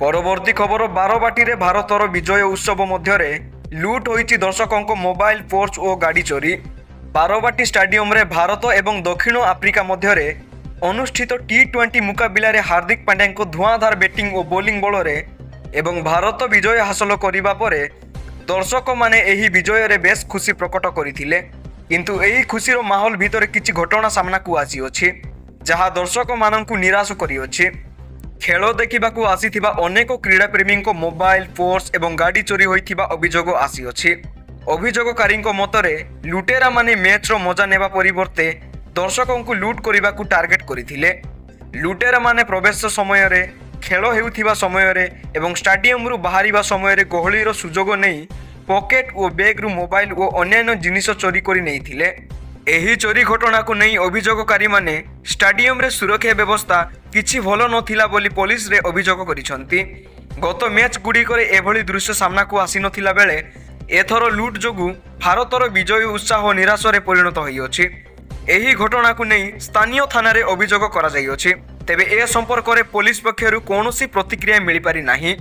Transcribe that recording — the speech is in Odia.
ପରବର୍ତ୍ତୀ ଖବର ବାରବାଟୀରେ ଭାରତର ବିଜୟ ଉତ୍ସବ ମଧ୍ୟରେ ଲୁଟ୍ ହୋଇଛି ଦର୍ଶକଙ୍କ ମୋବାଇଲ ପର୍ସ ଓ ଗାଡ଼ି ଚୋରି। ବାରବାଟୀ ଷ୍ଟାଡିୟମରେ ଭାରତ ଏବଂ ଦକ୍ଷିଣ ଆଫ୍ରିକା ମଧ୍ୟରେ ଅନୁଷ୍ଠିତ ଟି20 ମୁକାବିଲାରେ ହାର୍ଦ୍ଦିକ ପାଣ୍ଡ୍ୟାଙ୍କ ଧୂଆଁଧାର ବ୍ୟାଟିଂ ଓ ବୋଲିଂ ବଳରେ ଏବଂ ଭାରତ ବିଜୟ ହାସଲ କରିବା ପରେ ଦର୍ଶକମାନେ ଏହି ବିଜୟରେ ବେଶ୍ ଖୁସି ପ୍ରକଟ କରିଥିଲେ। କିନ୍ତୁ ଏହି ଖୁସିର ମାହୋଲ ଭିତରେ କିଛି ଘଟଣା ସାମ୍ନାକୁ ଆସିଅଛି ଯାହା ଦର୍ଶକମାନଙ୍କୁ ନିରାଶ କରିଅଛି। ଖେଳ ଦେଖିବାକୁ ଆସିଥିବା ଅନେକ କ୍ରୀଡ଼ାପ୍ରେମୀଙ୍କ ମୋବାଇଲ ପର୍ସ ଏବଂ ଗାଡ଼ି ଚୋରି ହୋଇଥିବା ଅଭିଯୋଗ ଆସିଅଛି। ଅଭିଯୋଗକାରୀଙ୍କ ମତରେ ଲୁଟେରାମାନେ ମ୍ୟାଚ୍ର ମଜା ନେବା ପରିବର୍ତ୍ତେ ଦର୍ଶକଙ୍କୁ ଲୁଟ୍ କରିବାକୁ ଟାର୍ଗେଟ୍ କରିଥିଲେ। ଲୁଟେରାମାନେ ପ୍ରବେଶ ସମୟରେ, ଖେଳ ହେଉଥିବା ସମୟରେ ଏବଂ ଷ୍ଟାଡିୟମରୁ ବାହାରିବା ସମୟରେ ଗହଳିର ସୁଯୋଗ ନେଇ ପକେଟ୍ ଓ ବ୍ୟାଗ୍ରୁ ମୋବାଇଲ ଓ ଅନ୍ୟାନ୍ୟ ଜିନିଷ ଚୋରି କରି ନେଇଥିଲେ। ଏହି ଚୋରି ଘଟଣାକୁ ନେଇ ଅଭିଯୋଗକାରୀମାନେ ଷ୍ଟାଡିୟମରେ ସୁରକ୍ଷା ବ୍ୟବସ୍ଥା କିଛି ଭଲ ନଥିଲା ବୋଲି ପୋଲିସରେ ଅଭିଯୋଗ କରିଛନ୍ତି। ଗତ ମ୍ୟାଚ୍ ଗୁଡ଼ିକରେ ଏଭଳି ଦୃଶ୍ୟ ସାମ୍ନାକୁ ଆସିନଥିଲା ବେଳେ ଏଥର ଲୁଟ୍ ଯୋଗୁଁ ଭାରତର ବିଜୟ ଉତ୍ସାହ ନିରାଶରେ ପରିଣତ ହୋଇଅଛି। ଏହି ଘଟଣାକୁ ନେଇ ସ୍ଥାନୀୟ ଥାନାରେ ଅଭିଯୋଗ କରାଯାଇଅଛି। ତେବେ ଏ ସମ୍ପର୍କରେ ପୋଲିସ ପକ୍ଷରୁ କୌଣସି ପ୍ରତିକ୍ରିୟା ମିଳିପାରି ନାହିଁ।